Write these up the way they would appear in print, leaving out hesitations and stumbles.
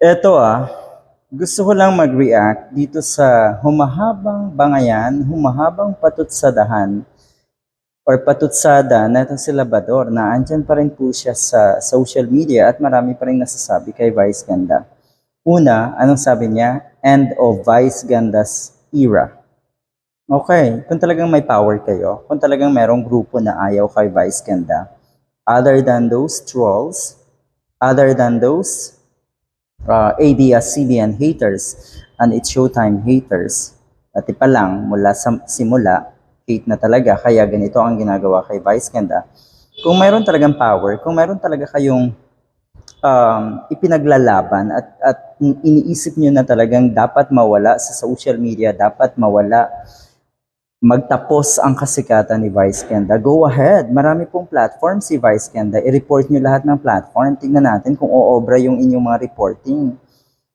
Eto gusto ko lang mag-react dito sa humahabang bangayan, humahabang patutsadahan or patutsada na itong si Labrador na andyan pa rin po siya sa social media at marami pa rin nasasabi kay Vice Ganda. Una, anong sabi niya? End of Vice Ganda's era. Okay, kung talagang may power kayo, kung talagang merong grupo na ayaw kay Vice Ganda, other than those trolls, other than those ABS-CBN haters and It's Showtime haters. At pa lang, mula sa simula, hate na talaga, kaya ganito ang ginagawa kay Vice Ganda. Kung mayroon talagang power, kung mayroon talaga kayong ipinaglalaban at iniisip nyo na talagang dapat mawala sa social media, dapat mawala, magtapos ang kasikatan ni Vice Ganda, go ahead. Marami pong platform si Vice Ganda. I-report nyo lahat ng platform. Tingnan natin kung oobra yung inyong mga reporting.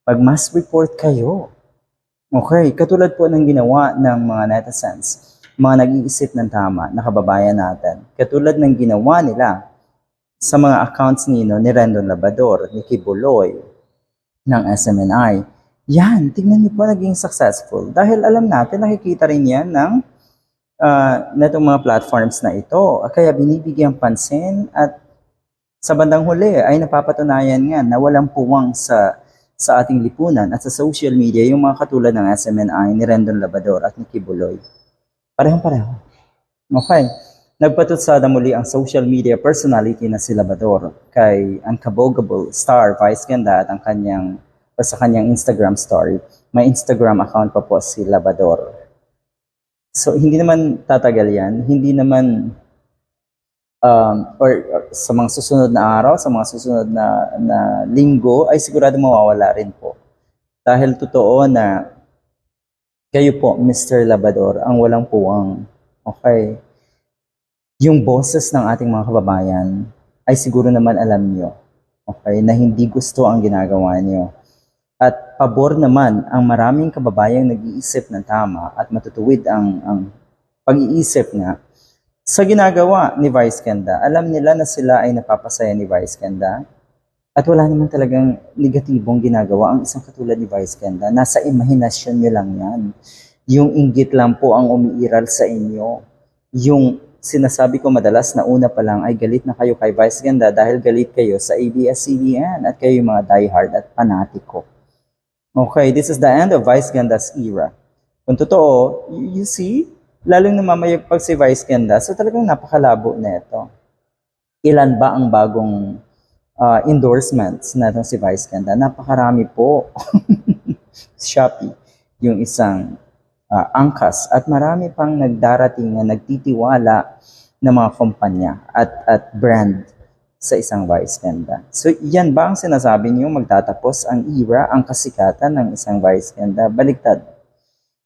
Mag-mass report kayo. Okay, katulad po ng ginawa ng mga netizens, mga nag-iisip ng tama na kababayan natin. Katulad ng ginawa nila sa mga accounts ni Rendon Labrador, ni Kibuloy, ng SMNI. Yan, tingnan niyo po naging successful. Dahil alam natin, nakikita rin yan ng na itong mga platforms na ito. Kaya binibigyan pansin at sa bandang huli ay napapatunayan nga na walang puwang sa ating lipunan at sa social media yung mga katulad ng SMNI, ni Rendon Labrador at ni Kibuloy. Parehong-pareho. Okay. Nagpatutsada muli ang social media personality na si Labrador kay Unkabogable Star Vice Ganda at sa kanyang Instagram story. May Instagram account pa po si Labrador. So, hindi naman tatagal yan. Hindi naman, or sa mga susunod na araw, sa mga susunod na linggo, ay sigurado mawawala rin po. Dahil totoo na kayo po, Mr. Labrador, ang walang puwang. Okay? Yung boses ng ating mga kababayan ay siguro naman alam nyo. Okay? Na hindi gusto ang ginagawa nyo. At pabor naman ang maraming kababayang nag-iisip ng tama at matutuwid ang pag-iisip nga sa ginagawa ni Vice Ganda. Alam nila na sila ay napapasaya ni Vice Ganda at wala naman talagang negatibong ginagawa ang isang katulad ni Vice Ganda. Nasa imahinasyon nyo lang yan. Yung inggit lang po ang umiiral sa inyo. Yung sinasabi ko madalas na una pa lang ay galit na kayo kay Vice Ganda dahil galit kayo sa ABS-CBN at kayo yung mga diehard at panatiko. Okay, this is the end of Vice Ganda's era. Kung totoo, you see, lalong namamayagpag si Vice Ganda, so talagang napakalabo na ito. Ilan ba ang bagong endorsements na itong si Vice Ganda? Napakarami po. Shopee, yung isang angkas, at marami pang nagdarating na nagtitiwala ng mga kumpanya at brand sa isang Vice Ganda. So, yan ba ang sinasabi niyo magtatapos ang era, ang kasikatan ng isang Vice Ganda? Baliktad.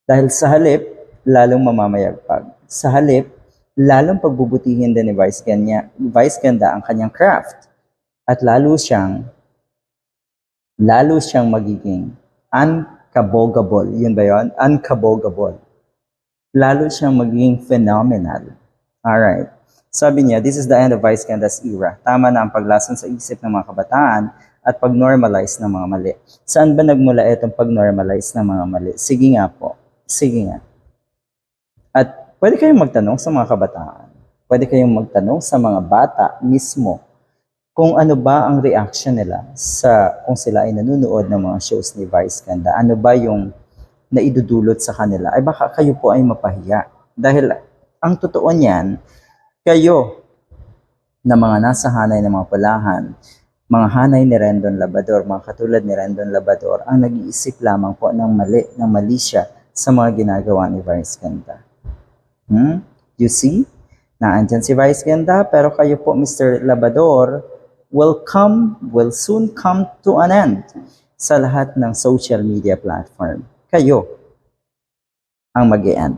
Dahil sa halip, lalong mamamayagpag. Sa halip, lalong pagbubutihin din ni Vice Ganda ang kanyang craft. At lalo siyang magiging unkabogable. Yun ba yun? Unkabogable. Lalo siyang magiging phenomenal. Alright. Sabi niya, this is the end of Vice Ganda's era. Tama na ang paglason sa isip ng mga kabataan at pag-normalize ng mga mali. Saan ba nagmula itong pag-normalize ng mga mali? Sige nga po. Sige nga. At pwede kayong magtanong sa mga kabataan. Pwede kayong magtanong sa mga bata mismo kung ano ba ang reaction nila kung sila ay nanonood ng mga shows ni Vice Ganda. Ano ba yung naidudulot sa kanila? Ay baka kayo po ay mapahiya. Dahil ang totoo niyan, kayo na mga nasa hanay ng mga pulahan, mga hanay ni Rendon Labrador, mga katulad ni Rendon Labrador, ang nag-iisip lamang po ng mali siya sa mga ginagawa ni Vice Ganda. You see? Naandyan si Vice Ganda, pero kayo po, Mr. Labrador, will soon come to an end sa lahat ng social media platform. Kayo ang mag-e-end.